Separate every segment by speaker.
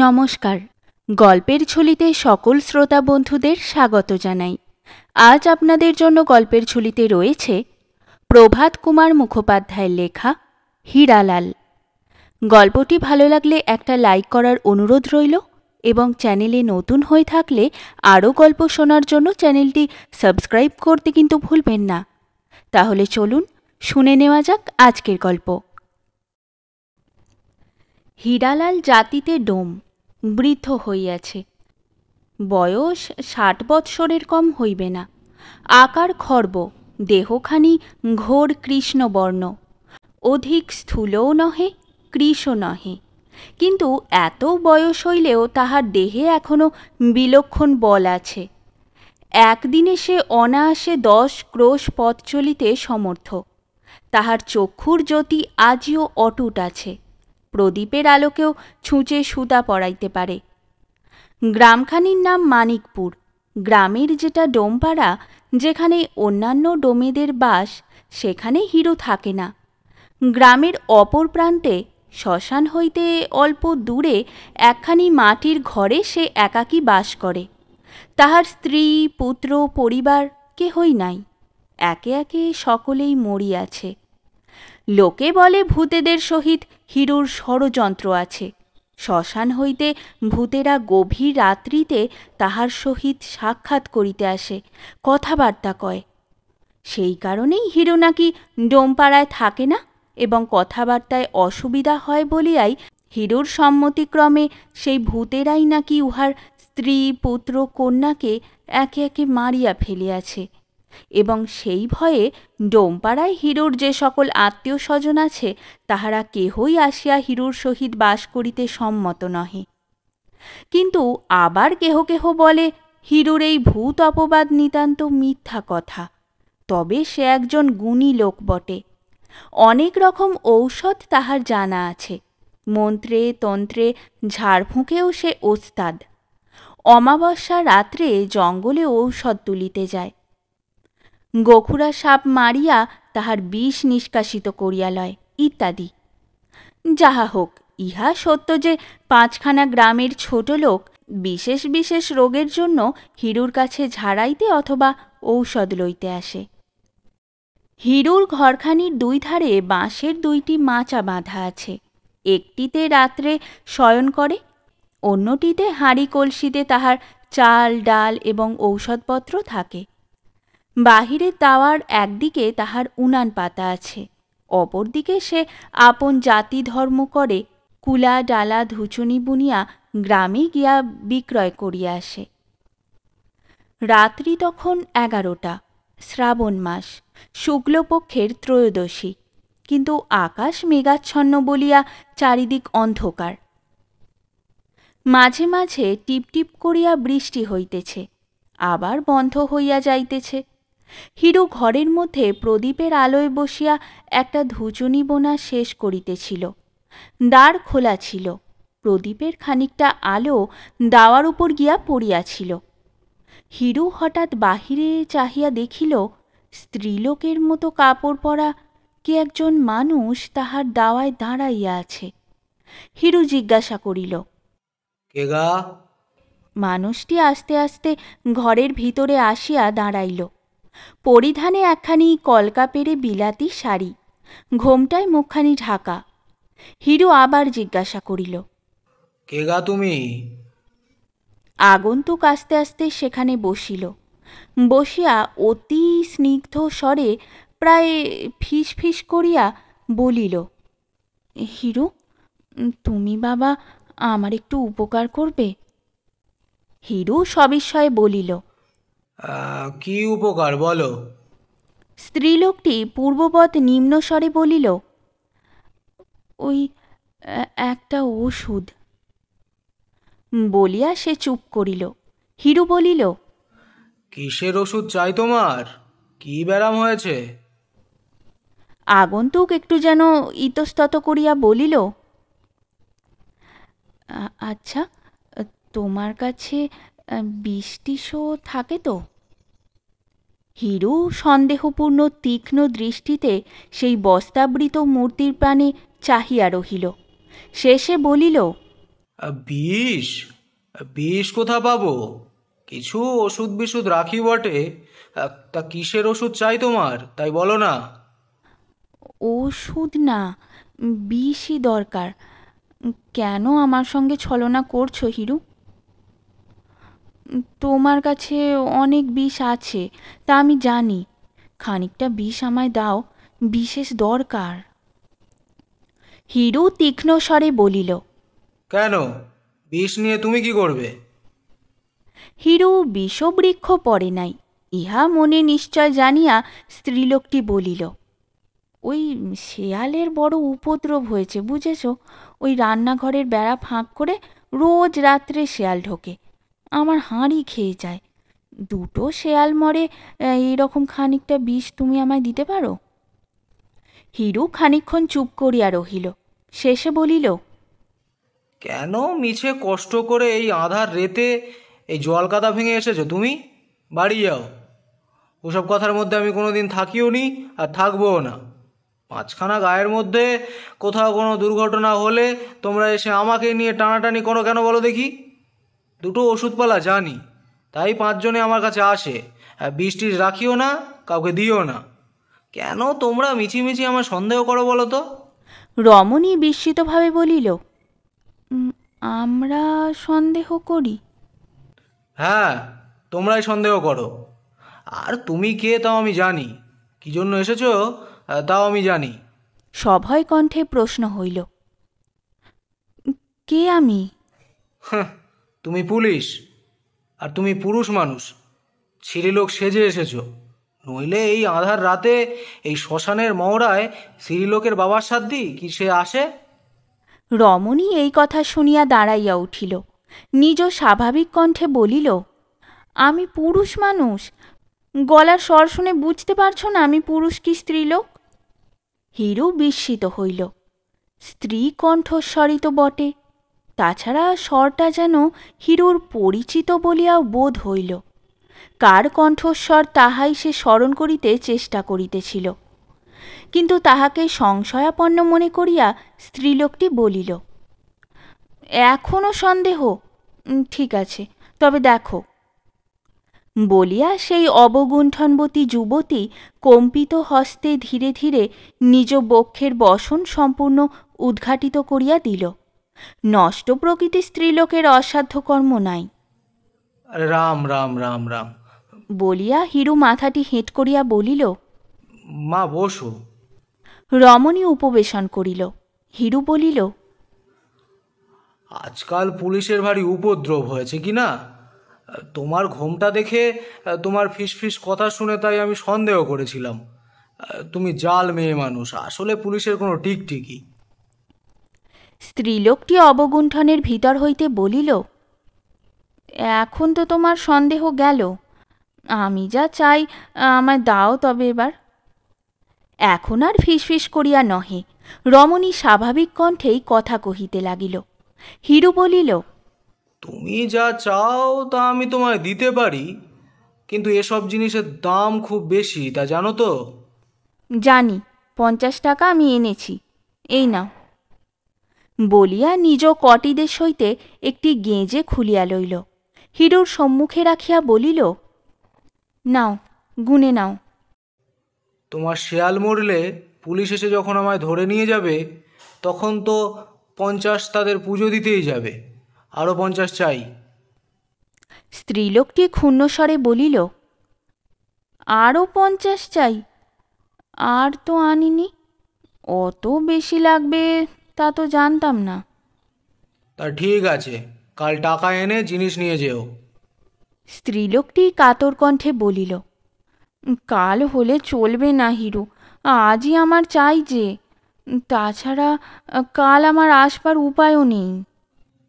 Speaker 1: নমস্কার। গল্পের ঝুলিতে সকল শ্রোতা বন্ধুদের স্বাগত জানাই। আজ আপনাদের জন্য গল্পের ঝুলিতে রয়েছে প্রভাত কুমার মুখোপাধ্যায়ের লেখা হীরালাল। গল্পটি ভালো লাগলে একটা লাইক করার অনুরোধ রইল এবং চ্যানেলে নতুন হয়ে থাকলে আরও গল্প শোনার জন্য চ্যানেলটি সাবস্ক্রাইব করতে কিন্তু ভুলবেন না। তাহলে চলুন শুনে নেওয়া যাক আজকের গল্প। হীরালাল জাতিতে ডোম, বৃদ্ধ হইয়াছে। বয়স ৬০ বৎসরের কম হইবে না। আকার খর্ব, দেহখানি ঘোর কৃষ্ণবর্ণ, অধিক স্থূলও নহে কৃশও নহে, কিন্তু এত বয়স হইলেও তাহার দেহে এখনও বিলক্ষণ বল আছে। একদিনে সে অনায়াসে ১০ ক্রোশ পথ চলিতে সমর্থ। তাহার চক্ষুর জ্যোতি আজিও অটুট আছে, প্রদীপের আলোকেও ছুঁচে সুতা পরাইতে পারে। গ্রামখানির নাম মানিকপুর। গ্রামের যেটা ডোমপাড়া, যেখানে অন্যান্য ডোমেদের বাস, সেখানে হিরু থাকে না। গ্রামের অপর প্রান্তে শ্মশান হইতে অল্প দূরে একখানি মাটির ঘরে সে একাকী বাস করে। তাহার স্ত্রী, পুত্র, পরিবার কেহই নাই। একে একে সকলেই মরিয়াছে। লোকে বলে ভূতেদের সহিত হিরুর ষড়যন্ত্র আছে। শ্মশান হইতে ভূতেরা গভীর রাত্রিতে তাহার সহিত সাক্ষাৎ করিতে আসে, কথাবার্তা কয়। সেই কারণেই হিরু নাকি ডোমপাড়ায় থাকে না এবং কথাবার্তায় অসুবিধা হয় বলিয়াই হিরুর সম্মতিক্রমে সেই ভূতেরাই নাকি উহার স্ত্রী, পুত্র, কন্যাকে একে একে মারিয়া ফেলিয়াছে এবং সেই ভয়ে ডোমপাড়ায় হিরুর যে সকল আত্মীয় স্বজন আছে, তাহারা কেহই আসিয়া হিরুর সহিত বাস করিতে সম্মত নহে। কিন্তু আবার কেহ কেহ বলে হিরুর এই ভূত অপবাদ নিতান্ত মিথ্যা কথা। তবে সে একজন গুণী লোক বটে। অনেক রকম ঔষধ তাহার জানা আছে। মন্ত্রে তন্ত্রে ঝাড়ফুঁকেও সে ওস্তাদ। অমাবস্যা রাত্রে জঙ্গলে ঔষধ তুলিতে যায়। গোখুরা সাপ মারিয়া তাহার বিষ নিষ্কাশিত করিয়া লয়, ইত্যাদি। যাহা হোক, ইহা সত্য যে ৫খানা গ্রামের ছোট লোক বিশেষ বিশেষ রোগের জন্য হিরুর কাছে ঝাড়াইতে অথবা ঔষধ লইতে আসে। হিরুর ঘরখানির দুই ধারে বাঁশের ২টি মাচা বাঁধা আছে। একটিতে রাত্রে শয়ন করে, অন্যটিতে হাঁড়ি কলসিতে তাহার চাল, ডাল এবং ঔষধপত্র থাকে। বাহিরের দাওয়ার একদিকে তাহার উনান পাতা আছে, অপরদিকে সে আপন জাতি ধর্ম করে কুলা ডালা ধুচুনি বুনিয়া গ্রামে গিয়া বিক্রয় করিয়া আসে। রাত্রি তখন ১১টা, শ্রাবণ মাস, শুক্লপক্ষের ত্রয়োদশী, কিন্তু আকাশ মেঘাচ্ছন্ন বলিয়া চারিদিক অন্ধকার। মাঝে মাঝে টিপটিপ করিয়া বৃষ্টি হইতেছে, আবার বন্ধ হইয়া যাইতেছে। হিরু ঘরের মধ্যে প্রদীপের আলোয় বসিয়া একটা ধুচুনি বোনা শেষ করিতেছিল। দ্বার খোলা ছিল, প্রদীপের খানিকটা আলো দাওয়ার উপর গিয়া পড়িয়াছিল। হিরু হঠাৎ বাহিরে চাহিয়া দেখিল, স্ত্রীলোকের মতো কাপড় পরা কে একজন মানুষ তাহার দাওয়ায় দাঁড়াইয়া আছে। হিরু জিজ্ঞাসা করিল,
Speaker 2: কে গা?
Speaker 1: মানুষটি আস্তে আস্তে ঘরের ভিতরে আসিয়া দাঁড়াইল। পরিধানে একখানি কলকা পেরে বিলাতি শাড়ি, ঘোমটায় মুখখানি ঢাকা। হিরু আবার জিজ্ঞাসা করিল,
Speaker 2: কে গা তুমি?
Speaker 1: আগন্তুক আস্তে আস্তে সেখানে বসিল। বসিয়া অতি স্নিগ্ধ স্বরে প্রায় ফিস ফিস করিয়া বলিল, হিরু, তুমি বাবা আমার একটু উপকার করবে? হিরু সবিস্ময়ে বলিল,
Speaker 2: কি উপকার বলো?
Speaker 1: স্ত্রীলোকটি পূর্ববৎ নিম্ন স্বরে বলিল, ওই একটা ওষুধ। বলিয়া সে চুপ করিল। হিরু বলিল,
Speaker 2: কিসের ওষুধ চাই তোমার? কি ব্যারাম হয়েছে?
Speaker 1: আগন্তুক একটু যেন ইতস্তত করিয়া বলিল, আচ্ছা, তোমার কাছে ২০টিশো থাকে তো? হিরু সন্দেহপূর্ণ তীক্ষ্ণ দৃষ্টিতে সেই বস্তাবৃত মূর্তির প্রাণে চাহিয়া রহিল। শেষে বলিল,
Speaker 2: বিষ? বিষ কোথা পাবো? কিছু ওষুধ বিষুধ রাখি বটে। তা কিসের ওষুধ চাই তোমার, তাই বলো না।
Speaker 1: ওষুধ না, বিষই দরকার। কেন আমার সঙ্গে ছলনা করছো হিরু? তোমার কাছে অনেক বিষ আছে, তা আমি জানি। খানিকটা বিষ আমায় দাও, বিশেষ দরকার। হিরু তীক্ষ্ণ স্বরে বলিল।
Speaker 2: কেন? বিষ নিয়ে তুমি কি করবে?
Speaker 1: হিরু বিষবৃক্ষ পড়ে নাই, ইহা মনে নিশ্চয় জানিয়া স্ত্রীলোকটি বলিল, ওই শেয়ালের বড় উপদ্রব হয়েছে বুঝেছ। ওই রান্নাঘরের বেড়া ফাঁক করে রোজ রাত্রে শেয়াল ঢোকে, আমার হাঁড়ি খেয়ে যায়। দুটো শেয়াল মরে, এইরকম খানিকটা বিষ তুমি আমায় দিতে পারো? হিরু খানিকক্ষণ চুপ করিয়া রহিল, শেষে বলিল,
Speaker 2: কেন মিছে কষ্ট করে এই আঁধার রেতে এই জলকাদা ভেঙে এসেছো তুমি? বাড়ি যাও। ওসব কথার মধ্যে আমি কোনোদিন থাকিও নি, আর থাকবোও না। পাঁচখানা গায়ের মধ্যে কোথাও কোনো দুর্ঘটনা হলে তোমরা এসে আমাকে নিয়ে টানাটানি করো কেন বলো দেখি? দুটো ওষুধপালা জানি, তাই পাঁচজনে আমার কাছে আসে। বিষ টিষ রাখিও না, কাউকে দিও না। কেন তোমরা মিছিমিছি আমার সন্দেহ করো বলো তো?
Speaker 1: রমণী বিস্মিতভাবে বলিল, আমরা সন্দেহ করি?
Speaker 2: হ্যাঁ, তোমরাই সন্দেহ করো। আর তুমি কে তাও আমি জানি, কি জন্য এসেছো তাও আমি জানি।
Speaker 1: সভয় কণ্ঠে প্রশ্ন হইল, কে আমি?
Speaker 2: তুমি পুলিশ, আর তুমি পুরুষ মানুষ, ছিরিলোক সেজে এসেছো। নইলে এই আঁধার রাতে এই শ্মশানের মহড়ায় ছিরিলোকের বাবার সাধ্যি কি সে আসে?
Speaker 1: রমণী এই কথা শুনিয়া দাঁড়াইয়া উঠিল, নিজ স্বাভাবিক কণ্ঠে বলিল, আমি পুরুষ মানুষ? গলার স্বর শুনে বুঝতে পারছো না আমি পুরুষ কি স্ত্রীলোক? হিরু বিস্মিত হইল। স্ত্রী কণ্ঠস্বরই তো বটে, তাছাড়া স্বরটা যেন হিরুর পরিচিত বলিয়াও বোধ হইল। কার কণ্ঠস্বর তাহাই সে স্মরণ করিতে চেষ্টা করিতেছিল, কিন্তু তাহাকে সংশয়াপন্ন মনে করিয়া স্ত্রীলোকটি বলিল, এখনও সন্দেহ? ঠিক আছে, তবে দেখো। বলিয়া সেই অবগুণ্ঠনবতী যুবতী কম্পিত হস্তে ধীরে ধীরে নিজ বক্ষের বসন সম্পূর্ণ উদ্ঘাটিত করিয়া দিল। নষ্ট প্রকৃতির স্ত্রীলোকের অসাধ্য কর্ম নাই।
Speaker 2: রাম রাম রাম রাম
Speaker 1: বলিয়া হিরু মাথাটি হেঁট করিয়া বলিল,
Speaker 2: মা বসো।
Speaker 1: রমণী উপবেশন করিল। হিরু বলিল,
Speaker 2: আজকাল পুলিশের ভারী উপদ্রব হয়েছে কি না? তোমার ঘোমটা দেখে, তোমার ফিসফিস কথা শুনে তাই আমি সন্দেহ করেছিলাম। তুমি জাল মেয়ে মানুষ, আসলে পুলিশের কোনো টিকটিকি।
Speaker 1: স্ত্রীলোকটি অবগুণ্ঠনের ভিতর হইতে বলিল, এখন তো তোমার সন্দেহ গেল। আমি যা চাই আমায় দাও তবে এবার। এখন আর ফিসফিস করিয়া নহে, রমণী স্বাভাবিক কণ্ঠেই কথা কহিতে লাগিল। হিরু বলিল,
Speaker 2: তুমি যা চাও তা আমি তোমায় দিতে পারি, কিন্তু এসব জিনিসের দাম খুব বেশি, তা জানো তো?
Speaker 1: জানি, 50 টাকা আমি এনেছি, এই নাও। বলিয়া নিজ কটিদেশ হইতে একটি গেঁজে খুলিয়া লইল, হিরুর সম্মুখে রাখিয়া বলিল, নাও, গুনে নাও।
Speaker 2: তোমার শেয়াল মরলে পুলিশ এসে যখন আমায় ধরে নিয়ে যাবে, তখন তো 50 তাদের পুজো দিতেই যাবে। আরও 50 চাই।
Speaker 1: স্ত্রীলোকটি ক্ষুণ্ণস্বরে বলিল, আরও 50 চাই? আর তো আনিনি, অত বেশি লাগবে তা তো জানতাম না।
Speaker 2: তা ঠিক আছে, কাল টাকা এনে জিনিস নিয়ে যেও।
Speaker 1: স্ত্রীলোকটি কাতর কণ্ঠে বলিল, কাল হলে চলবে না হিরু, আজই আমার চাই যে। তাছাড়া কাল আমার আসবার উপায়ও নেই।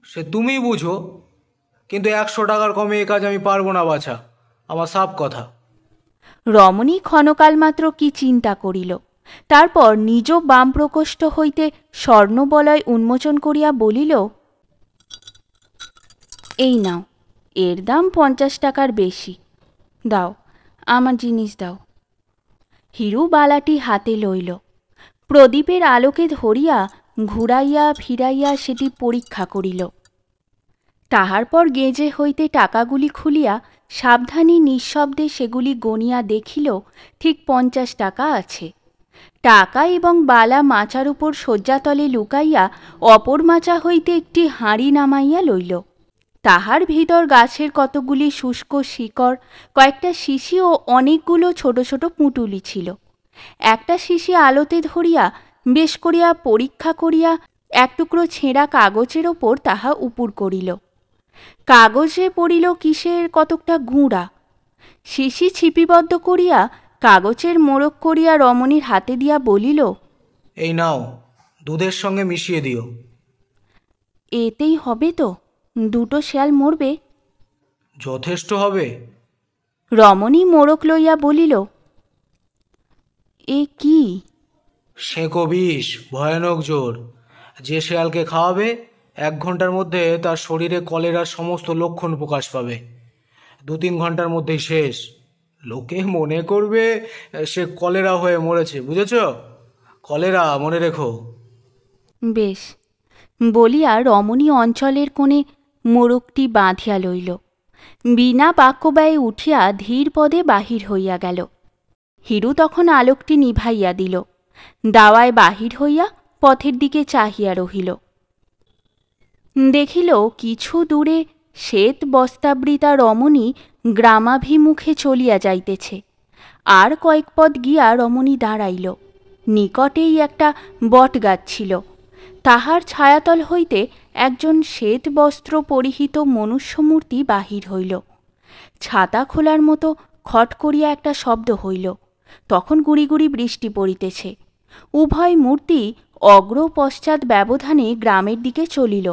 Speaker 2: সে তুমি বুঝো, কিন্তু 100 টাকার কমে এ কাজ আমি পারবো না বাছা, আমার সাফ কথা।
Speaker 1: রমণী ক্ষণকাল মাত্র কি চিন্তা করিল, তারপর নিজ বাম প্রকোষ্ঠ হইতে স্বর্ণবলয় উন্মোচন করিয়া বলিল, এই নাও, এর দাম 50 টাকার বেশি। দাও, আমার জিনিস দাও। হিরু বালাটি হাতে লইল, প্রদীপের আলোকে ধরিয়া ঘুরাইয়া ফিরাইয়া সেটি পরীক্ষা করিল। তাহার পর গেঁজে হইতে টাকাগুলি খুলিয়া সাবধানী নিঃশব্দে সেগুলি গনিয়া দেখিল ঠিক 50 টাকা আছে। টাকা এবং বালা মাচার উপর শয্যাতলে লুকাইয়া অপর মাচা হইতে একটি হাঁড়ি নামাইয়া লইল। তাহার ভিতর গাছের কতগুলি শুষ্ক শিকড়, কয়েকটা শিশি ও অনেকগুলো ছোট ছোট পুঁটুলি ছিল। একটা শিশি আলোতে ধরিয়া বেশ করিয়া পরীক্ষা করিয়া এক টুকরো ছেঁড়া কাগজের ওপর তাহা উপুর করিল। কাগজে পড়িল কিসের কতকটা গুঁড়া। শিশি ছিপিবদ্ধ করিয়া কাগজের মোড়ক করিয়া রমণীর হাতে দিয়া বলিল,
Speaker 2: এই নাও, দুধের সঙ্গে মিশিয়ে দিও।
Speaker 1: এতেই হবে তো? 2টো শেয়াল মরবে?
Speaker 2: যথেষ্ট হবে।
Speaker 1: রমণী মোড়ক লইয়া বলিল, এ কি?
Speaker 2: সেঁকো বিষ, ভয়ানক জোর। যে শেয়ালকে খাওয়াবে 1 ঘন্টার মধ্যে তার শরীরে কলেরার সমস্ত লক্ষণ প্রকাশ পাবে। 2-3 ঘন্টার মধ্যেই শেষ। লোকে মনে করবে সে কলেরা হয়ে মরেছে, বুঝেছ? কলেরা, মনে রেখো।
Speaker 1: বেশ, বলিয়া রমণী অঞ্চলের কোণে মোড়কটি বাঁধিয়া লইল। বিনা বাক্যব্যয়ে উঠিয়া ধীর পদে বাহির হইয়া গেল। হিরু তখন আলোকটি নিভাইয়া দিল। দাওয়ায় বাহির হইয়া পথের দিকে চাহিয়া রহিল। দেখিল কিছু দূরে শ্বেত বস্ত্রাবৃতা রমণী গ্রামাভিমুখে চলিয়া যাইতেছে। আর কয়েক পদ গিয়া রমণী দাঁড়াইল। নিকটেই একটা বটগাছ ছিল। তাহার ছায়াতল হইতে একজন শ্বেত বস্ত্র পরিহিত মনুষ্যমূর্তি বাহির হইল। ছাতা খোলার মতো খট করিয়া একটা শব্দ হইল। তখন গুড়ি গুড়ি বৃষ্টি পড়িতেছে। উভয় মূর্তি অগ্র পশ্চাৎ ব্যবধানে গ্রামের দিকে চলিল।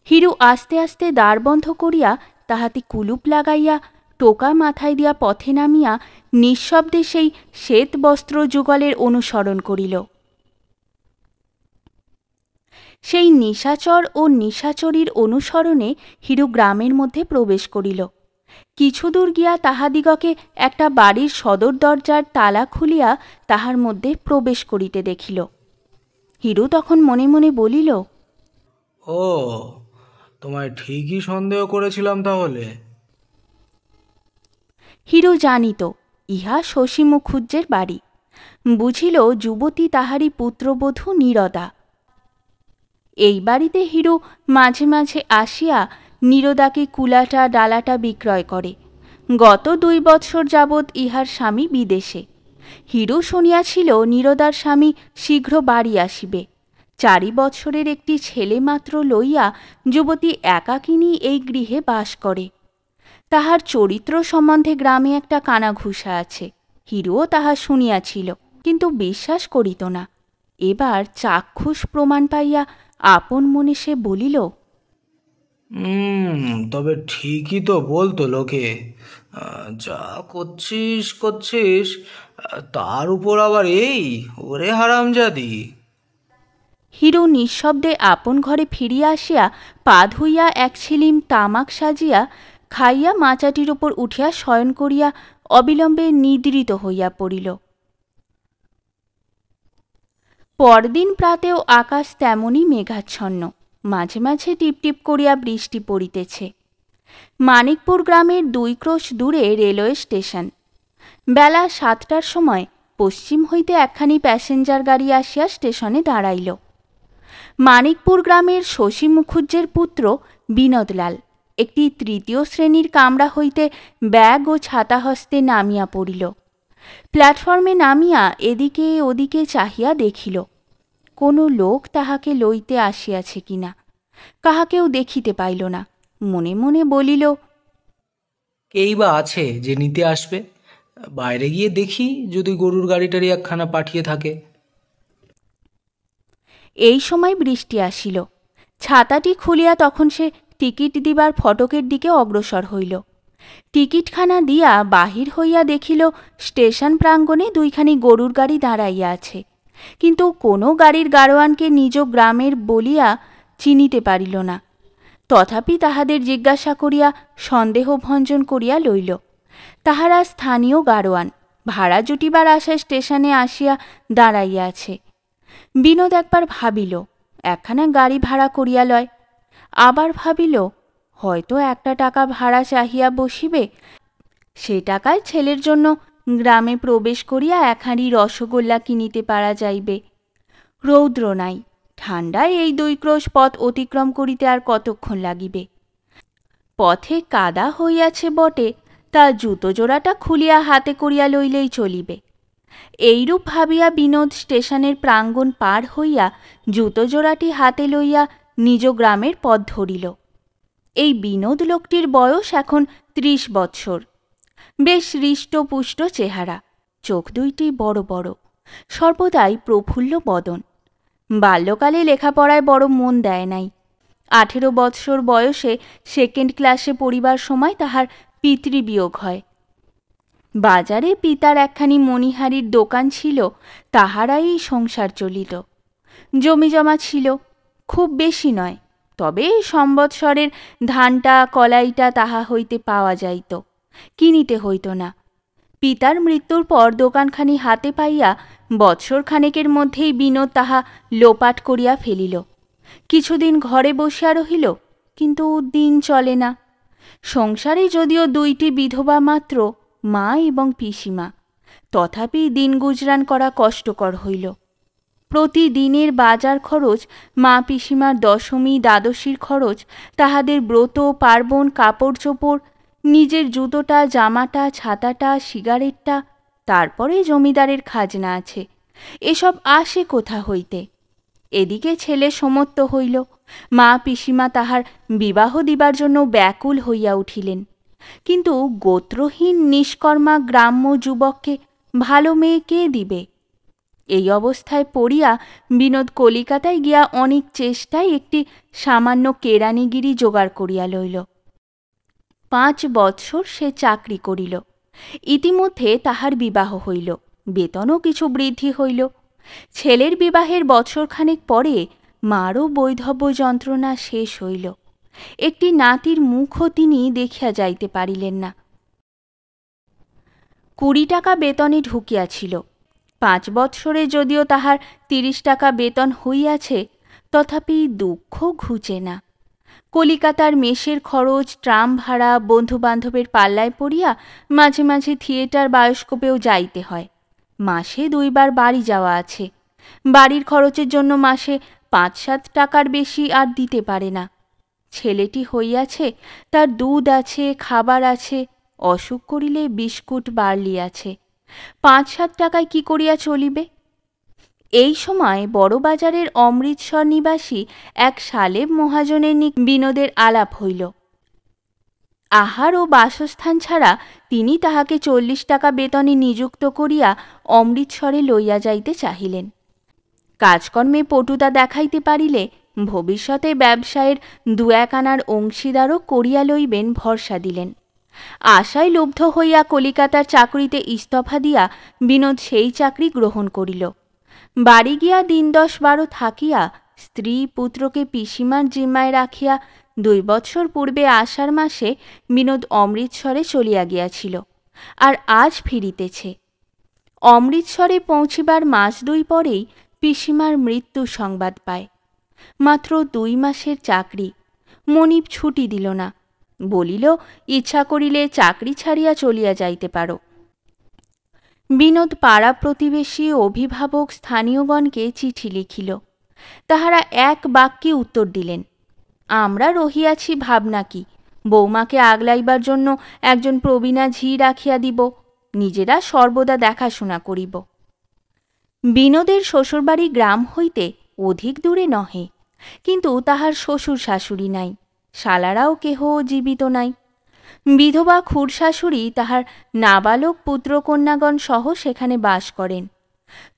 Speaker 1: হিরু আস্তে আস্তে দ্বার বন্ধ করিয়া তাহাতে কুলুপ লাগাইয়া টোকা মাথায় দিয়া পথে নামিয়া নিঃশব্দে সেই শ্বেত বস্ত্র যুগলের অনুসরণ করিল। সেই নিশাচর ও নিশাচরীর অনুসরণে হিরু গ্রামের মধ্যে প্রবেশ করিল। কিছু দূর গিয়া তাহাদিগকে একটা বাড়ির সদর দরজার তালা খুলিয়া তাহার মধ্যে প্রবেশ করিতে দেখিল। হিরু তখন মনে মনে বলিল,
Speaker 2: ও, তোমায় ঠিকই সন্দেহ করেছিলাম তাহলে।
Speaker 1: হিরু জানিত ইহা শশী মুখুজ্জের বাড়ি। বুঝিল যুবতী তাহারই পুত্রবধূ নীরদা। এই বাড়িতে হিরু মাঝে মাঝে আসিয়া নীরদাকে কুলাটা ডালাটা বিক্রয় করে। গত 2 বৎসর যাবৎ ইহার স্বামী বিদেশে। হিরু শুনিয়াছিল নীরদার স্বামী শীঘ্র বাড়ি আসিবে। 4 বৎসরের একটি ছেলে মাত্র লইয়া যুবতী একাকিনী এই গৃহে বাস করে। তাহার চরিত্র সম্বন্ধে গ্রামে একটা কানাঘুষা আছে। হিরুও তাহা শুনিয়াছিল, কিন্তু বিশ্বাস করিত না। এবার চাক্ষুষ প্রমাণ পাইয়া আপন মনে সে বলিল,
Speaker 2: তবে ঠিকই তো বলতো লোকে। যা করছিস করছিস, তার উপর আবার এই, ওরে হারামজাদি।
Speaker 1: হিরু নিঃশব্দে আপন ঘরে ফিরিয়া আসিয়া পা ধুইয়া এক ছিলিম তামাক সাজিয়া খাইয়া মাচাটির উপর উঠিয়া শয়ন করিয়া অবিলম্বে নিদ্রিত হইয়া পড়িল। পরদিন প্রাতেও আকাশ তেমনই মেঘাচ্ছন্ন। মাঝে মাঝে টিপটিপ করিয়া বৃষ্টি পড়িতেছে। মানিকপুর গ্রামের 2 ক্রোশ দূরে রেলওয়ে স্টেশন। বেলা 7টার সময় পশ্চিম হইতে একখানি প্যাসেঞ্জার গাড়ি আসিয়া স্টেশনে দাঁড়াইল। মানিকপুর গ্রামের শশী মুখুজ্জের পুত্র বিনোদলাল একটি 3য় শ্রেণীর কামরা হইতে ব্যাগ ও ছাতা হস্তে নামিয়া পড়িল। প্ল্যাটফর্মে নামিয়া এদিকে ওদিকে চাহিয়া দেখিল কোনো লোক তাহাকে লইতে আসিয়াছে কিনা। কাহাকেও দেখিতে পাইল না। মনে মনে বলিল,
Speaker 2: কেই বা আছে যে নিতে আসবে? বাইরে গিয়ে দেখি যদি গরুর গাড়িটারি একখানা পাঠিয়ে থাকে।
Speaker 1: এই সময় বৃষ্টি আসিল। ছাতাটি খুলিয়া তখন সে টিকিট দিবার ফটকের দিকে অগ্রসর হইল। টিকিটখানা দিয়া বাহির হইয়া দেখিল স্টেশন প্রাঙ্গণে 2খানি গরুর গাড়ি দাঁড়াইয়া আছে, কিন্তু কোনো গাড়ির গাড়োয়ানকে নিজ গ্রামের বলিয়া চিনিতে পারিল না। তথাপি তাহাদের জিজ্ঞাসা করিয়া সন্দেহভঞ্জন করিয়া লইল। তাহারা স্থানীয় গাড়োয়ান, ভাড়া জুটিবার আশায় স্টেশনে আসিয়া দাঁড়াইয়া আছে। বিনোদ একবার ভাবিল একখানা গাড়ি ভাড়া করিয়া লয়। আবার ভাবিল হয়তো একটা টাকা ভাড়া চাহিয়া বসিবে, সে টাকায় ছেলের জন্য গ্রামে প্রবেশ করিয়া এক হাঁড়ি রসগোল্লা কিনিতে পারা যাইবে। রৌদ্র নাই, ঠান্ডায় এই 2 ক্রোশ পথ অতিক্রম করিতে আর কতক্ষণ লাগিবে। পথে কাদা হইয়াছে বটে, তা জুতো জোড়াটা খুলিয়া হাতে করিয়া লইলেই চলিবে। এইরূপ ভাবিয়া বিনোদ স্টেশনের প্রাঙ্গণ পার হইয়া জুতো জোড়াটি হাতে লইয়া নিজ গ্রামের পথ ধরিল। এই বিনোদ লোকটির বয়স এখন 30 বৎসর। বেশ হৃষ্টপুষ্ট চেহারা, চোখ দুইটি বড় বড়, সর্বদাই প্রফুল্ল বদন। বাল্যকালে লেখাপড়ায় বড় মন দেয় নাই। 18 বৎসর বয়সে 2nd ক্লাসে পড়িবার সময় তাহার পিতৃবিয়োগ হয়। বাজারে পিতার একখানি মণিহারির দোকান ছিল, তাহারাই সংসার চলিত। জমিজমা ছিল, খুব বেশি নয়, তবে সম্বৎসরের ধানটা কলাইটা তাহা হইতে পাওয়া যাইত, কিনিতে হইত না। পিতার মৃত্যুর পর দোকানখানি হাতে পাইয়া বৎসর খানেকের মধ্যেই বিনোদ তাহা লোপাট করিয়া ফেলিল। কিছুদিন ঘরে বসিয়া রহিল, কিন্তু দিন চলে না। সংসারে যদিও 2টি বিধবা মাত্র, মা এবং পিসিমা, তথাপি দিন গুজরান করা কষ্টকর হইল। প্রতিদিনের বাজার খরচ, মা পিসিমার দশমী দ্বাদশীর খরচ, তাহাদের ব্রত পার্বণ, কাপড় চোপড়, নিজের জুতোটা, জামাটা, ছাতাটা, সিগারেটটা, তারপরে জমিদারের খাজনা আছে, এসব আসে কোথা হইতে? এদিকে ছেলে সমত্ত হইল, মা পিসিমা তাহার বিবাহ দিবার জন্য ব্যাকুল হইয়া উঠিলেন। কিন্তু গোত্রহীন নিষ্কর্মা গ্রাম্য যুবককে ভালো মেয়ে কে দিবে? এই অবস্থায় পড়িয়া বিনোদ কলিকাতায় গিয়া অনেক চেষ্টায় একটি সামান্য কেরানিগিরি জোগাড় করিয়া লইল। 5 বৎসর সে চাকরি করিল। ইতিমধ্যে তাহার বিবাহ হইল, বেতনও কিছু বৃদ্ধি হইল। ছেলের বিবাহের বৎসরখানেক পরে মারও বৈধব্য যন্ত্রণা শেষ হইল। একটি নাতির মুখও তিনি দেখিয়া যাইতে পারিলেন না। 20 টাকা বেতনে ঢুকিয়াছিল। 5 বৎসরে যদিও তাহার 30 টাকা বেতন হইয়াছে, তথাপি দুঃখ ঘুচে না। কলিকাতার মেসের খরচ, ট্রাম ভাড়া, বন্ধুবান্ধবের পাল্লায় পড়িয়া মাঝে মাঝে থিয়েটার বায়োস্কোপেও যাইতে হয়। মাসে 2 বার বাড়ি যাওয়া আছে। বাড়ির খরচের জন্য মাসে 5-7 টাকার বেশি আর দিতে পারে না। ছেলেটি হইয়াছে, তার দুধ আছে, খাবার আছে, অসুখ করিলে বিস্কুট বার্লি আছে। 5-7 টাকায় কি করিয়া চলিবে? এই সময় বড়বাজারের অমৃতসর নিবাসী এক সালেব মহাজনের বিনোদের আলাপ হইল। আহার ও বাসস্থান ছাড়া তিনি তাহাকে 40 টাকা বেতনে নিযুক্ত করিয়া অমৃতসরে লইয়া যাইতে চাহিলেন। কাজকর্মে পটুতা দেখাইতে পারিলে ভবিষ্যতে ব্যবসায়ের 2-1 আনার অংশীদারও করিয়া লইবেন ভরসা দিলেন। আশায় লুব্ধ হইয়া কলিকাতার চাকরিতে ইস্তফা দিয়া বিনোদ সেই চাকরি গ্রহণ করিল। বাড়ি গিয়া দিন 10-12 থাকিয়া স্ত্রী পুত্রকে পিসিমার জিম্মায় রাখিয়া 2 বৎসর পূর্বে আষাঢ় মাসে বিনোদ অমৃতসরে চলিয়া গিয়াছিল, আর আজ ফিরিতেছে। অমৃতসরে পৌঁছিবার মাস 2 পরেই পিসিমার মৃত্যু সংবাদ পায়। মাত্র 2 মাসের চাকরি, মনিব ছুটি দিল না, বলিল ইচ্ছা করিলে চাকরি ছাড়িয়া চলিয়া যাইতে পারো। বিনোদ পাড়া প্রতিবেশী, অভিভাবক, স্থানীয়গণকে চিঠি লিখিল। তাহারা এক বাক্যে উত্তর দিলেন, আমরা রহিয়াছি ভাবনা কি, বৌমাকে আগলাইবার জন্য একজন প্রবীণা ঝি রাখিয়া দিব, নিজেরা সর্বদা দেখাশোনা করিব। বিনোদের শ্বশুরবাড়ি গ্রাম হইতে অধিক দূরে নহে, কিন্তু তাহার শ্বশুর শাশুড়ি নাই, শালারাও কেহ জীবিত নাই। বিধবা খুড়শাশুড়ি তাহার নাবালক পুত্রকন্যাগণ সহ সেখানে বাস করেন।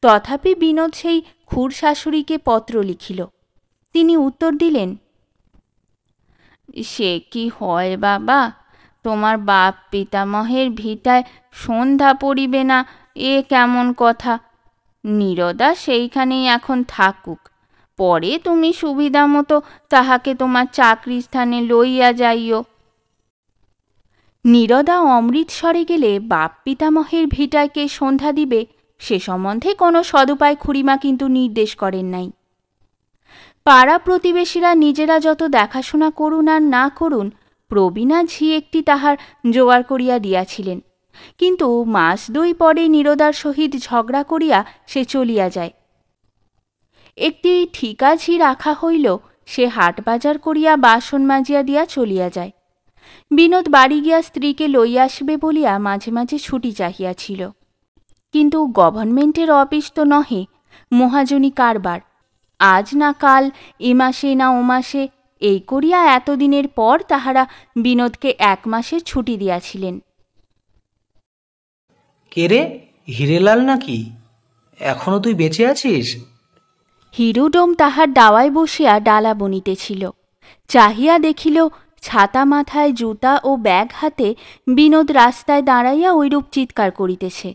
Speaker 1: তথাপি বিনোদ সেই খুড়শাশুড়িকে পত্র লিখিল। তিনি উত্তর দিলেন, সে কি হয় বাবা, তোমার বাপ পিতামহের ভিটায় সন্ধ্যা পড়িবে না, এ কেমন কথা? নীরদা সেইখানেই এখন থাকুক, পরে তুমি সুবিধা মতো তাহাকে তোমার চাকরি স্থানে লইয়া যাইও। নীরদা অমৃতসরে গেলে বাপ পিতামহের ভিটায় কে সন্ধ্যা দিবে, সে সম্বন্ধে কোনো সদুপায় খুড়িমা কিন্তু নির্দেশ করেন নাই। পাড়া প্রতিবেশীরা নিজেরা যত দেখাশোনা করুন আর না করুন, প্রবীণা ঝি একটি তাহার জোগাড় করিয়া দিয়াছিলেন, কিন্তু মাস 2 পরে নীরদার সহিত ঝগড়া করিয়া সে চলিয়া যায়। একটি ঠিকা ঝি রাখা হইল, সে হাট বাজার করিয়া বাসন মাজিয়া দিয়া চলিয়া যায়। বিনোদ বাড়ি গিয়া স্ত্রীকে লইয়া আসিবে বলিয়া মাঝে মাঝে ছুটি চাহিয়াছিল, কিন্তু গভর্নমেন্টের অফিস তো নহে, মহাজনী কারবার, আজ না কাল, এ মাসে না ও মাসে, এই করিয়া এতদিনের পর তাহারা বিনোদকে 1 মাসের ছুটি দিয়াছিলেন।
Speaker 2: কে রে, হিরেলাল নাকি? এখনো তুই বেঁচে আছিস?
Speaker 1: হিরুডোম তাহার দাওয়ায় বসিয়া ডালা বনিতেছিল। চাহিয়া দেখিল ছাতা মাথায়, জুতা ও ব্যাগ হাতে বিনোদ রাস্তায় দাঁড়াইয়া ঐরূপ চিৎকার করিতেছে।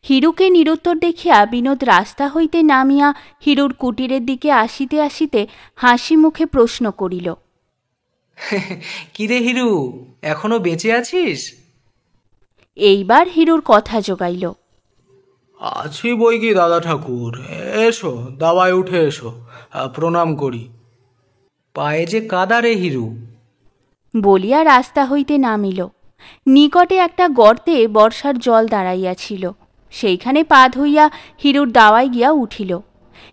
Speaker 1: হিরুকে নিরুত্তর দেখিয়া বিনোদ রাস্তা হইতে নামিয়া হিরুর কুটিরের দিকে আসিতে আসিতে হাসি মুখে প্রশ্ন করিল,
Speaker 2: কি রে হিরু, এখনো বেঁচে আছিস?
Speaker 1: এইবার হিরুর কথা জোগাইল।
Speaker 2: আছি বই কি দাদা ঠাকুর, এসো দাওয়ায় উঠে এসো, প্রণাম করি। পায়ে যে কাদা রে হিরু।
Speaker 1: বলিয়া রাস্তা হইতে নামিল। নিকটে একটা গর্তে বর্ষার জল দাঁড়াইয়াছিল, সেইখানে পা ধুইয়া হিরুর দাওয়ায় গিয়া উঠিল।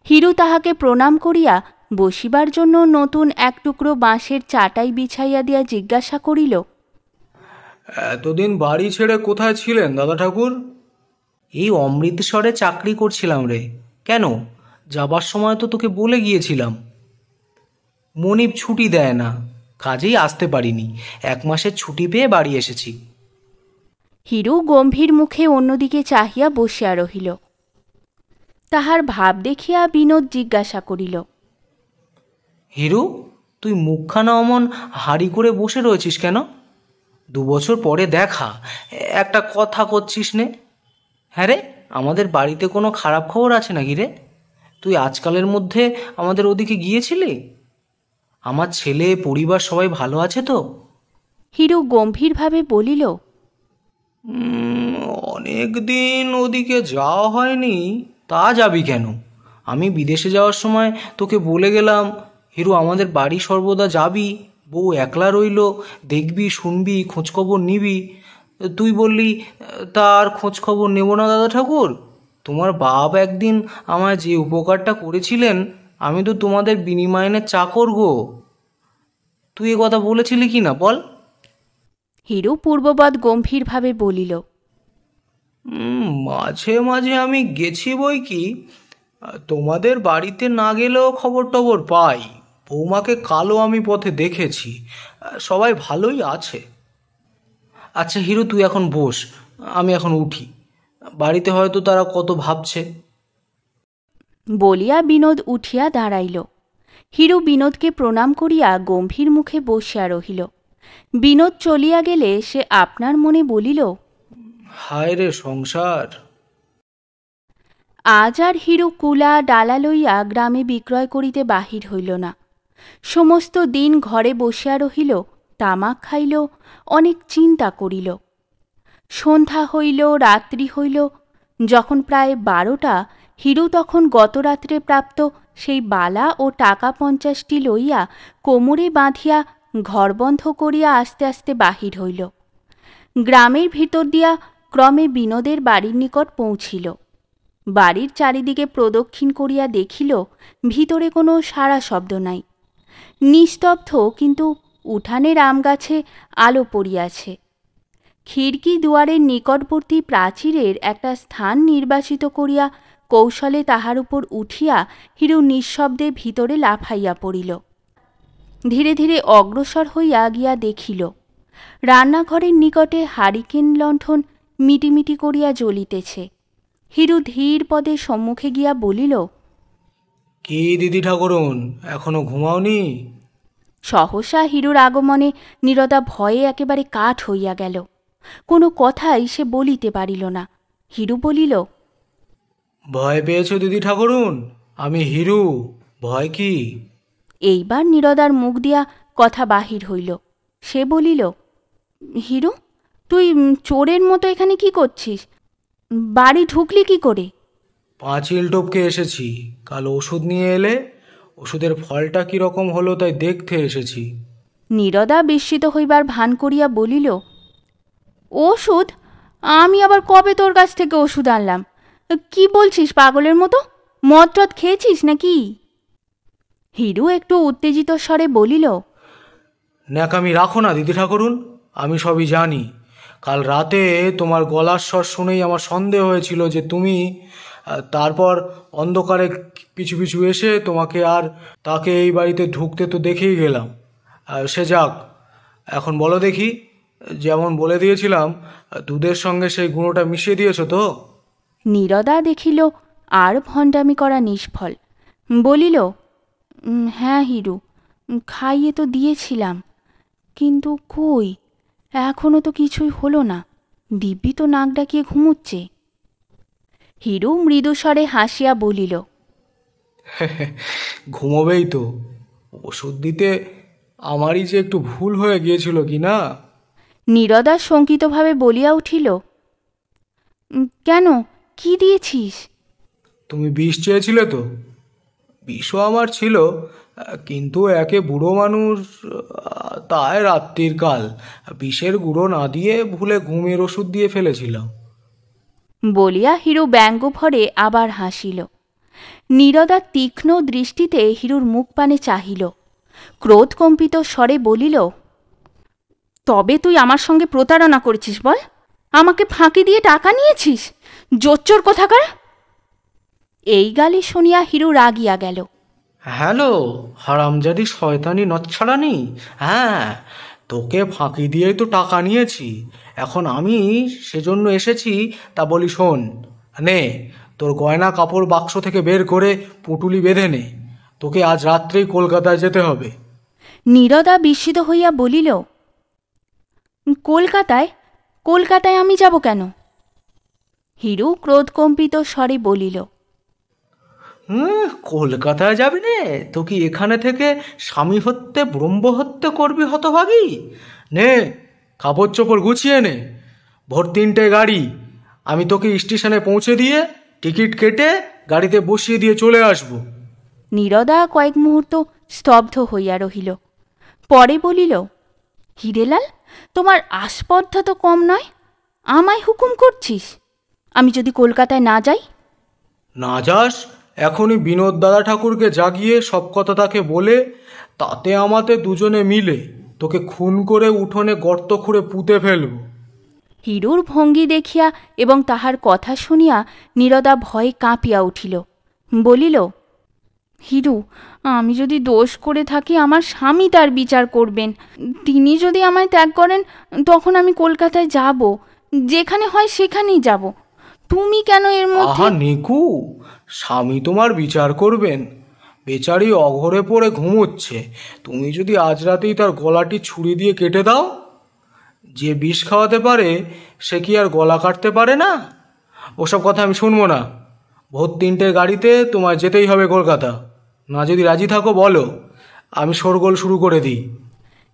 Speaker 1: হিরু তাহাকে প্রণাম করিয়া বসিবার জন্য নতুন 1 টুকরো বাঁশের চাটাই বিছাইয়া দিয়া জিজ্ঞাসা করিল,
Speaker 2: এতদিন বাড়ি ছেড়ে কোথায় ছিলেন দাদা ঠাকুর? এই অমৃতসরে চাকরি করছিলাম রে। কেন, যাবার সময় তো তোকে বলে গিয়েছিলাম। মনিব ছুটি দেয় না, কাজেই আসতে পারিনি। 1 মাসের ছুটি পেয়ে বাড়ি এসেছি।
Speaker 1: হিরু গম্ভীর মুখে অন্যদিকে চাহিয়া বসিয়া রহিল। তাহার ভাব দেখিয়া বিনোদ জিজ্ঞাসা করিল,
Speaker 2: হিরু, তুই মুখখানা অমন হাড়ি করে বসে রয়েছিস কেন? 2 বছর পরে দেখা, একটা কথা করছিস নে? হ্যাঁ রে, আমাদের বাড়িতে কোনো খারাপ খবর আছে নাকি রে? তুই আজকালের মধ্যে আমাদের ওদিকে গিয়েছিলি? আমার ছেলে পরিবার সবাই ভালো আছে তো?
Speaker 1: হিরু গম্ভীরভাবে বলিল,
Speaker 2: অনেক দিন ওদিকে যাওয়া হয়নি। তা যাবি কেন? আমি বিদেশে যাওয়ার সময় তোকে বলে গেলাম, হিরু আমাদের বাড়ি সর্বদা যাবি, বউ একলা রইল, দেখবি শুনবি খোঁজখবর নিবি। তুই বললি তার খোঁজখবর নেব না দাদা ঠাকুর। তোমার বাপ একদিন আমায় যে উপকারটা করেছিলেন, আমি তো তোমাদের বিনিময়ে চাকর গো। তুই এ কথা বলেছিলি কি না বল?
Speaker 1: হিরু পূর্ববৎ গম্ভীরভাবে বলিল,
Speaker 2: মাঝে মাঝে আমি গেছি বই কি, তোমাদের বাড়িতে না গেলেও খবর টবর পাই। বৌমাকে কালও আমি পথে দেখেছি, সবাই ভালোই আছে। আচ্ছা হিরু, তুই এখন বস, আমি এখন উঠি। বাড়িতে হয়তো তারা কত ভাবছে।
Speaker 1: বলিয়া বিনোদ উঠিয়া দাঁড়াইল। হিরু বিনোদকে প্রণাম করিয়া গম্ভীর মুখে বসিয়া রহিল। বিনোদ চলিয়া গেলে সে আপনার মনে বলিল,
Speaker 2: হায় রে সংসার।
Speaker 1: আজ আর হিরু কুলা ডালা লইয়া গ্রামে বিক্রয় করিতে বাহির হইল না। সমস্ত দিন ঘরে বসিয়া রহিল, তামাক খাইল, অনেক চিন্তা করিল। সন্ধ্যা হইল, রাত্রি হইল। যখন প্রায় 12টা, হিরু তখন গত রাত্রে প্রাপ্ত সেই বালা ও টাকা 50টি লইয়া কোমরে বাঁধিয়া ঘর বন্ধ করিয়া আস্তে আস্তে বাহির হইল। গ্রামের ভিতর দিয়া ক্রমে বিনোদের বাড়ির নিকট পৌঁছিল। বাড়ির চারিদিকে প্রদক্ষিণ করিয়া দেখিল ভিতরে কোনো সাড়া শব্দ নাই। নিস্তব্ধ, কিন্তু উঠানের আম গাছে আলো পড়িয়াছে। খিড়কি দুয়ারের নিকটবর্তী প্রাচীরের একটা স্থান নির্বাচিত করিয়া কৌশলে তাহার উপর উঠিয়া হিরু নিঃশব্দে ভিতরে লাফাইয়া পড়িল। ধীরে ধীরে অগ্রসর হইয়া গিয়া দেখিল রান্নাঘরের নিকটে হারিকেন লণ্ঠন মিটিমিটি করিয়া জ্বলিতেছে। হিরু ধীর পদে সম্মুখে গিয়া বলিল,
Speaker 2: কি দিদি ঠাকুরুন, এখনো ঘুমাওনি?
Speaker 1: সহসা হিরুর আগমনে নীরদা ভয়ে একেবারে কাঠ হইয়া গেল। কোনো কথাই সে বলিতে পারিল না। হিরু বলিল,
Speaker 2: ভয় পেয়েছ দিদি ঠাকুরুন? আমি হিরু, ভয় কি?
Speaker 1: এইবার নীরদার মুখ দিয়া কথা বাহির হইল। সে বলিল, হিরু, তুই চোরের মতো এখানে কি করছিস? বাড়ি ঢুকলি কি করে?
Speaker 2: পাঁচিল টপকে এসেছি। কাল ওষুধ নিয়ে এলে, ওষুধের ফলটা কীরকম হলো তাই দেখতে এসেছি।
Speaker 1: নীরদা বিস্মিত হইবার ভান করিয়া বলিল, ওষুধ? আমি আবার কবে তোর কাছ থেকে ওষুধ আনলাম? কি বলছিস পাগলের মতো? মদ টদ খেয়েছিস নাকি? হিরু একটু উত্তেজিত স্বরে বলিল,
Speaker 2: ন্যাকামি রাখো না দিদি ঠাকুরুন, আমি সবই জানি। কাল রাতে তোমার গলার স্বর শুনেই আমার সন্দেহ হয়েছিল যে তুমি, তারপর অন্ধকারে পিছু পিছু এসে তোমাকে আর তাকে এই বাড়িতে ঢুকতে তো দেখেই গেলাম। সে যাক, এখন বলো দেখি, যেমন বলে দিয়েছিলাম দুধের সঙ্গে সেই গুঁড়োটা মিশিয়ে দিয়েছো তো?
Speaker 1: নীরদা দেখিল আর ভণ্ডামি করা নিষ্ফল, বলিল, হ্যাঁ হিরু, খাইয়ে তো দিয়েছিলাম, কিন্তু কই, এখনো তো কিছুই হলো না। দিব্যি তো নাক ডাকিয়ে ঘুমুচ্ছে। হিরু মৃদুস্বরে হাসিয়া বলিল,
Speaker 2: ঘুমোবেই তো, ওষুধ দিতে আমারই যে একটু ভুল হয়ে গিয়েছিল কি না।
Speaker 1: নীরদা শঙ্কিতভাবে বলিয়া উঠিল, কেন, কি দিয়েছিস?
Speaker 2: তুমি বিষ চেয়েছিলে তো? বিষও আমার ছিল, কিন্তু একে বুড়ো মানুষ, তাই রাত্রির কাল বিষের গুঁড়ো না দিয়ে ভুলে ঘুমের ওষুধ দিয়ে ফেলেছিলাম।
Speaker 1: বলিয়া হিরু ব্যঙ্গভরে আবার হাসিল। নীরদা তীক্ষ্ণ দৃষ্টিতে হিরুর মুখ পানে চাহিল, ক্রোধকম্পিত স্বরে বলিল, তবে তুই আমার সঙ্গে প্রতারণা করেছিস বল? আমাকে ফাঁকি দিয়ে টাকা নিয়েছিস? জোচ্চোর কোথাকার! এই গালি শুনিয়া হিরু রাগিয়া গেল।
Speaker 2: হ্যালো হারামজাদি শয়তানি নচ্ছাড়ানি, হ্যাঁ, তোকে ফাঁকি দিয়েই তো টাকা নিয়েছি। এখন আমি সেজন্য এসেছি, তা বলি শোন। নে, তোর গয়না কাপড় বাক্স থেকে বের করে পুটুলি বেঁধে নে, তোকে আজ রাত্রেই কলকাতায় যেতে হবে।
Speaker 1: নীরদা বিস্মিত হইয়া বলিল, কলকাতায়? কলকাতায় আমি যাব কেন? হিরু ক্রোধকম্পিত স্বরে বলিল,
Speaker 2: কলকাতায় যাবি নে? তো কি এখানে থেকে স্বামী হত্যে ব্রহ্ম হত্যে করবি হতভাগী? নে, কাপড় চোপড় গুছিয়ে নে, ভোর 3টে গাড়ি। আমি তোকে স্টেশনে পৌঁছে দিয়ে টিকিট কেটে গাড়িতে বসিয়ে দিয়ে চলে আসব।
Speaker 1: নীরদা কয়েক মুহূর্ত স্তব্ধ হইয়া রহিল, পরে বলিল, হিরেলাল, তোমার আস্পর্ধা তো কম নয়। আমায় হুকুম করছিস? আমি যদি কলকাতায় না যাই?
Speaker 2: না যাস? এখনই বিনোদ দাদা ঠাকুরকে জাগিয়ে সব কথা তাকে বলে, তাতে আমাতে দুজনে মিলে তোকে খুন করে উঠোনে গর্ত খুঁড়ে পুঁতে ফেলব।
Speaker 1: হিরুর ভঙ্গি দেখিয়া এবং তাহার কথা শুনিয়া নীরদা ভয়ে কাঁপিয়া উঠিল, বলিল, হিরু, আমি যদি দোষ করে থাকি আমার স্বামী তার বিচার করবেন। তিনি যদি আমায় ত্যাগ করেন তখন আমি কলকাতায় যাব, যেখানে হয় সেখানেই যাব। তুমি কেন এর মধ্যে?
Speaker 2: আহা নিকু, স্বামী তোমার বিচার করবেন? বেচারি অঘরে পড়ে ঘুমোচ্ছে, তুমি যদি আজ রাতেই তার গলাটি ছুরি দিয়ে কেটে দাও? যে বিষ খাওয়াতে পারে সে কি আর গলা কাটতে পারে না? ওসব কথা আমি শুনবো না। ভোর 3টের গাড়িতে তোমায় যেতেই হবে কলকাতা। না যদি রাজি থাকো বলো, আমি শোরগোল শুরু করে দিই।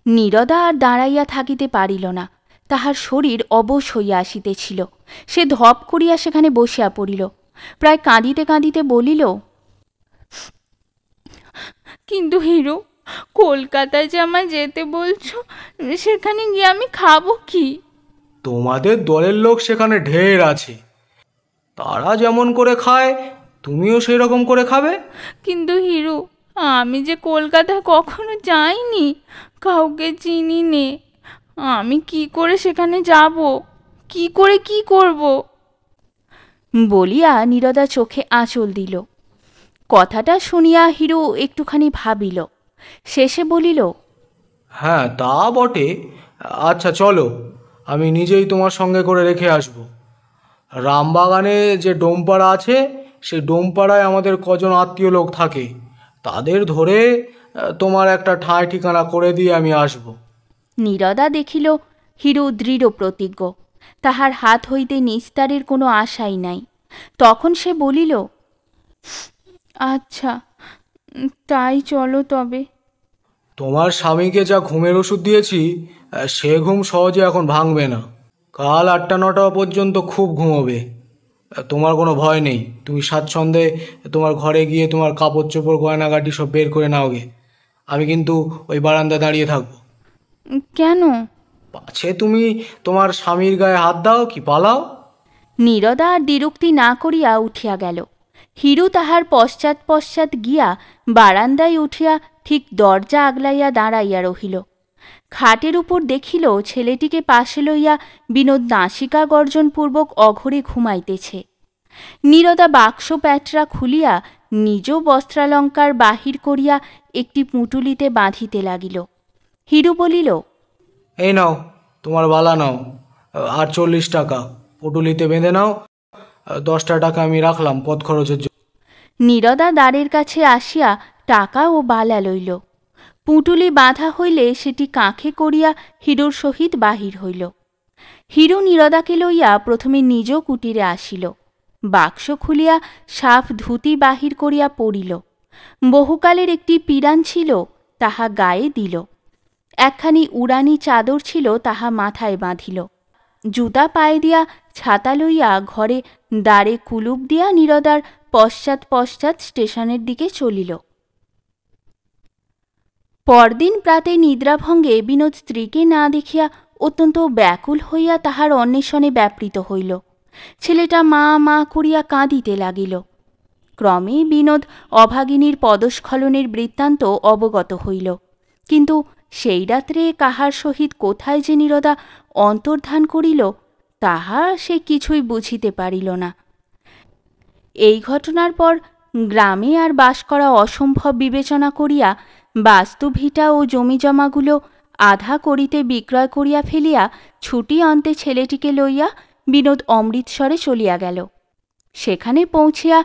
Speaker 1: নীরদা আর দাঁড়াইয়া থাকিতে পারিল না, তাহার শরীর অবশ হইয়া আসিতেছিল। সে ধপ করিয়া সেখানে বসিয়া পড়িল, প্রায় কাঁদিতে কাঁদিতে বলিল, কিন্তু হিরু, কলকাতায় যে আমায় যেতে বলছো, সেখানে গিয়ে আমি খাবো কি?
Speaker 2: তোমাদের দলের লোক সেখানে ঢের আছে, তারা যেমন করে খায় তুমিও সেই রকম করে খাবে।
Speaker 1: কিন্তু হিরু, আমি যে কলকাতায় কখনো যাইনি, কাউকে চিনি নে, আমি কি করে সেখানে যাব? কি করে কি করব? বলিয়া নীরদা চোখে আঁচল দিল। কথাটা শুনিয়া হিরু একটুখানি ভাবিল, শেষে বলিল,
Speaker 2: হ্যাঁ তা বটে। আচ্ছা চলো, আমি নিজেই তোমার সঙ্গে করে রেখে আসব। রামবাগানে যে ডোমপাড়া আছে, সেই ডোমপাড়ায় আমাদের কজন আত্মীয় লোক থাকে, তাদের ধরে তোমার একটা ঠাঁই ঠিকানা করে দিয়ে আমি আসব।
Speaker 1: নীরদা দেখিল হিরু দৃঢ় প্রতিজ্ঞ, তাহার হাত হইতে নিস্তারের কোনো আশাই নাই। তখন সে বলিল, আচ্ছা, তাই চলো তবে।
Speaker 2: তোমার স্বামীকে যা ঘুমের ওষুধ দিয়েছি, সে ঘুম সহজে এখন ভাঙবে না। কাল 8টা-9টা পর্যন্ত খুব ঘুমোবে। তোমার কোনো ভয় নেই, তুমি স্বাচ্ছন্দ্যে তোমার ঘরে গিয়ে তোমার কাপড় চোপড় গয়নাগাটি সব বের করে নাও গে। আমি কিন্তু ওই বারান্দায় দাঁড়িয়ে থাকবো।
Speaker 1: কেন?
Speaker 2: পাছে তুমি তোমার স্বামীর গায়ে হাত দাও কি পালাও।
Speaker 1: নীরদা আর দ্বিরুক্তি না করিয়া উঠিয়া গেল। হিরু তাহার পশ্চাৎ পশ্চাৎ গিয়া বারান্দায় উঠিয়া ঠিক দরজা আগলাইয়া দাঁড়াইয়া রহিল। খাটের উপর দেখিল ছেলেটিকে পাশে লইয়া বিনোদ নাসিকা গর্জনপূর্বক অঘরে ঘুমাইতেছে। নীরদা বাক্স প্যাটরা খুলিয়া নিজ বস্ত্রালঙ্কার বাহির করিয়া একটি পুঁটুলিতে বাঁধিতে লাগিল। হিরু বলিল,
Speaker 2: এই নাও তোমার বালা নাও, আর 40 টাকা পটুলিতে বেঁধে নাও, 10টা টাকা আমি রাখলাম পথ খরচের জন্য।
Speaker 1: নীরদা দ্বারের কাছে আসিয়া টাকা ও বালা লইল। পুঁটুলি বাঁধা হইলে সেটি কাঁখে করিয়া হিরুর সহিত বাহির হইল। হিরু নীরদাকে লইয়া প্রথমে নিজ কুটিরে আসিল। বাক্স খুলিয়া সাফ ধুতি বাহির করিয়া পড়িল। বহুকালের একটি পিরান ছিল, তাহা গায়ে দিল। একখানি উড়ানি চাদর ছিল, তাহা মাথায় বাঁধিল। জুতা পায়ে দিয়া ছাতা লইয়া ঘরে দ্বারে কুলুপ দিয়া নীরদার পশ্চাৎ পশ্চাৎ স্টেশনের দিকে চলিল। পরদিন প্রাতে নিদ্রাভঙ্গে বিনোদ স্ত্রীকে না দেখিয়া অত্যন্ত ব্যাকুল হইয়া তাহার অন্বেষণে ব্যাপৃত হইল। ছেলেটা মা মা করিয়া কাঁদিতে লাগিল। ক্রমে বিনোদ অভাগিনীর পদস্খলনের বৃত্তান্ত অবগত হইল, কিন্তু সেই রাত্রে কাহার সহিত কোথায় যে নীরদা অন্তর্ধান করিল তাহা সে কিছুই বুঝিতে পারিল না। এই ঘটনার পর গ্রামে আর বাস করা অসম্ভব বিবেচনা করিয়া বাস্তু ভিটা ও জমিজমাগুলো আধা করিতে বিক্রয় করিয়া ফেলিয়া ছুটি অন্তে ছেলেটিকে লইয়া বিনোদ অমৃতসরে চলিয়া গেল। সেখানে পৌঁছিয়া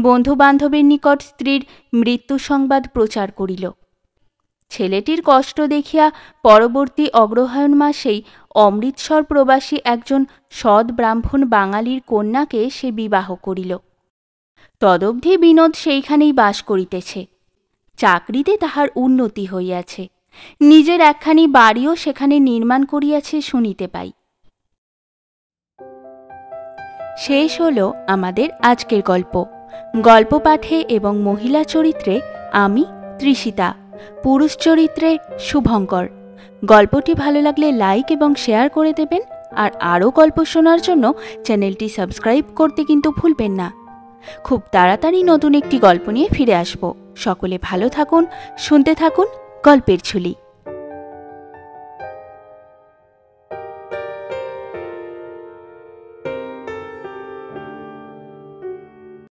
Speaker 1: বন্ধুবান্ধবের নিকট স্ত্রীর মৃত্যু সংবাদ প্রচার করিল। ছেলেটির কষ্ট দেখিয়া পরবর্তী অগ্রহায়ণ মাসেই অমৃতসর প্রবাসী একজন সৎ ব্রাহ্মণ বাঙালির কন্যাকে সে বিবাহ করিল। তদবধি বিনোদ সেইখানেই বাস করিতেছে। চাকরিতে তাহার উন্নতি হইয়াছে, নিজের একখানি বাড়িও সেখানে নির্মাণ করিয়াছে শুনিতে পাই। শেষ হল আমাদের আজকের গল্প। গল্প পাঠে এবং মহিলা চরিত্রে আমি তৃষিতা, পুরুষ চরিত্রে শুভঙ্কর। গল্পটি ভালো লাগলে লাইক এবং শেয়ার করে দেবেন, আর আরও গল্প শোনার জন্য চ্যানেলটি সাবস্ক্রাইব করতে কিন্তু ভুলবেন না। খুব তাড়াতাড়ি নতুন একটি গল্প নিয়ে ফিরে আসব। সকলে ভালো থাকুন, শুনতে থাকুন গল্পের ঝুলি।